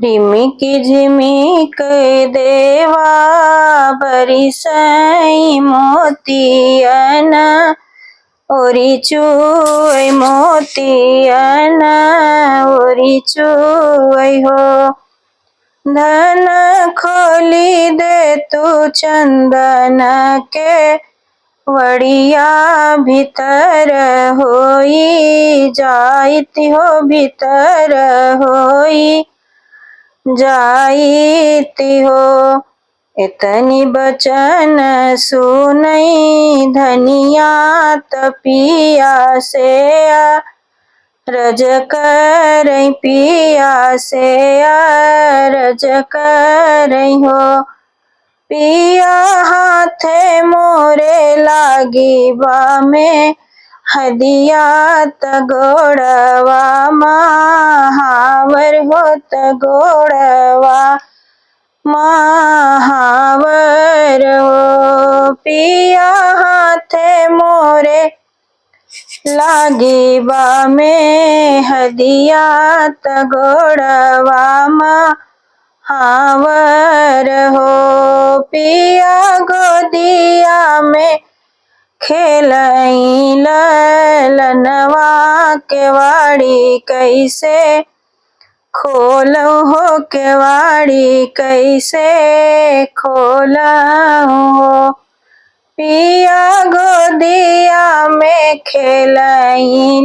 रिमिकी झिमिक देवा बरिसई मोतियन ओरी चुई मोतियन ओरी चुई हो। धन खोली दे तू चंदन के वड़िया भीतर होई जाइत हो भीतर होई जाइती हो। इतनी बचन सुनई धनिया तपिया से रज करई पिया से रज करई हो। पिया हाथे मोरे लागी बा में हदिया तगोड़वा महावर हो तगोड़वा महावर हो। पिया हाथे मोरे लागी बा में हदिया तगोड़वा महावर हो। पिया गोदिया में खेलई ललनवा केवाड़ी कैसे खोलऊ हो केवाड़ी कैसे खोलऊ हो। पिया गोदिया में खेलई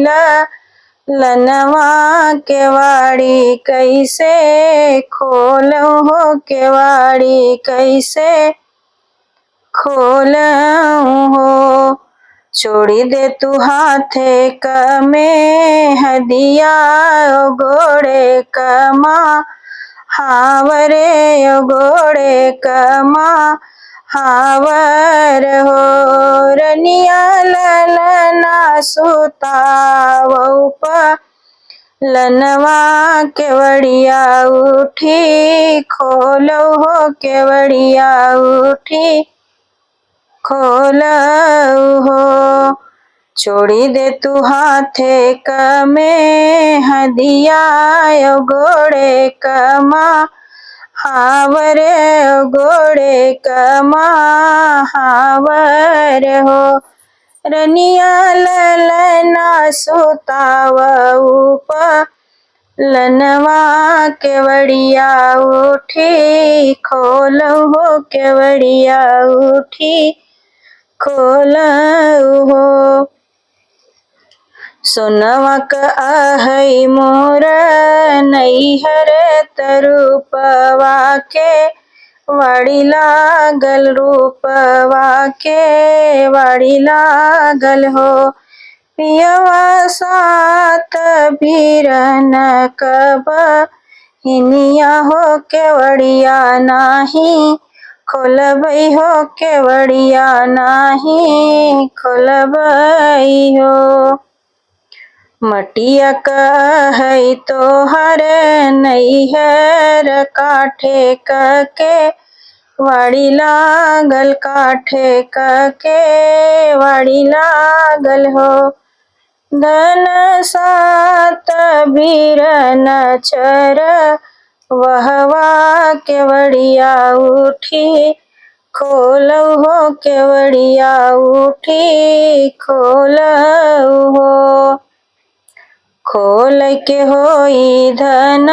ललनवा केवाड़ी कैसे खोलऊ हो केवाड़ी कैसे खोलऊ हो। छोड़ी दे तू हाथे कमे हदिया गोड़े कमा हावरे गोड़े कमा हावर हो। रनिया ललना सुतावप लनवा केवड़िया उठी खोलऊ हो केवड़िया उठी खोलऊ हो। छोड़ी दे तू हाथे कमे हदिया गोड़े कमा हावरे गोड़े कमा हावर हो। रनिया ललना सुताव उप लनवा केवड़िया उठी खोलऊ हो केवड़िया उठी खोलऊ हो। सोनवा क आहई मोर नैहर तरूपवा के वाड़ी लागल रूपवा के वाड़ी लागल हो। पियवा सात भीरन कब हिनिया हो केवड़िया नाही खोलबई हो केवड़िया नाही खोलबई हो। मटिया कहई तोहर नैहर काठे कके वाड़ी लागल काठे कके वाड़ी लागल हो। धन सात भीरन चर वहवा केवड़िया उठी खोलऊ हो केवड़िया उठी खोलऊ हो। खोल के होई धन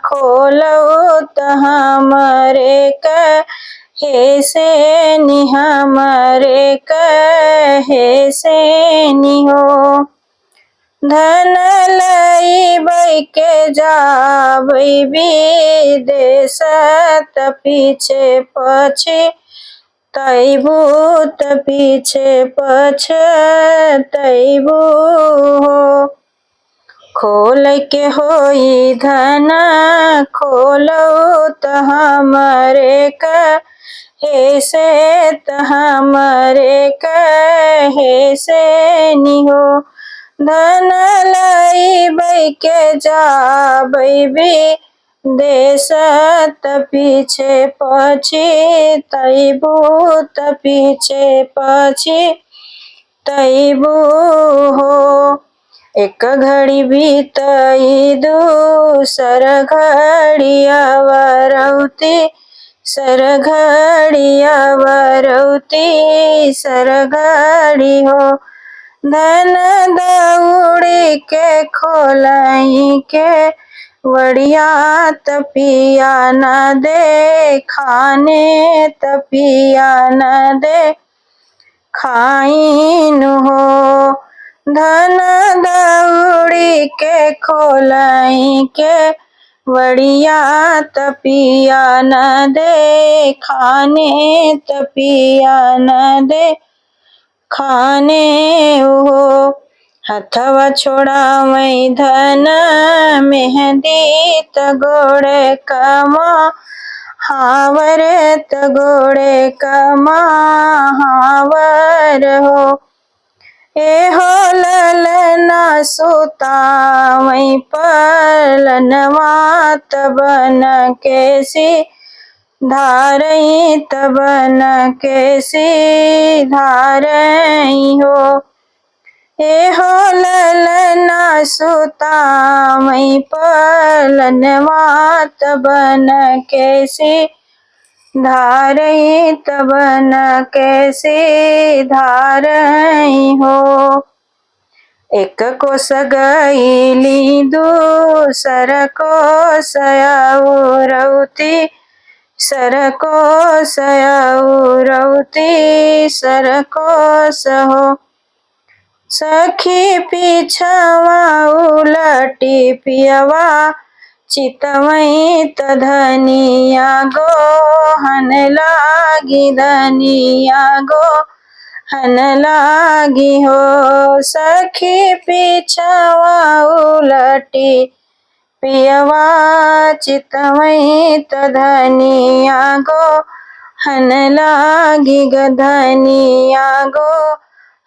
खोलऊ त हमरे कहे से नि हमरे कहे से नि हो। धन लईबई के जाबई विदेश त पीछे पछे तैबू त पीछे पछतैबू हो। खोल के होई धन खोलऊ त हमरे कहे से त हमरे कहे से नि हो। धन लईबई के जाबई विदेश त पीछे पछी तैबू त पीछे पछी तैबू हो। एक घड़ी बीतई दूसर घड़िया वरौती सर घड़िया वरौती सर घड़ी हो धन दौड़ी के खोलई के वड़िया तपिया न दे खाने तपिया न दे खाइन हो धन दौड़ी के खोलई के वड़िया तपिया न दे खाने तपिया न दे खाने हो हथवा छोड़ावई धन मेहंदी तगोड़े कमा हावर तगोड़े कमा हावर हो एहो ललना सुतावई पलनवा तबन केसी धारई तबन केसी धारई हो एहो ललना सुतावई पलनवा तबन केसी धारई तबन कैसे धारई हो एक को सगैली दूसर को सयौरौती सर को सयौरौती सर को सहो सखी पीछवा उलटी पियवा चितवई त धनिया गो हन लागी धनिया गो हन लागी हो सखी पीछवा उलटी पियवा चितवई त धनिया गो हन लागी ग धनिया गो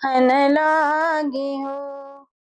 हन लागी हो।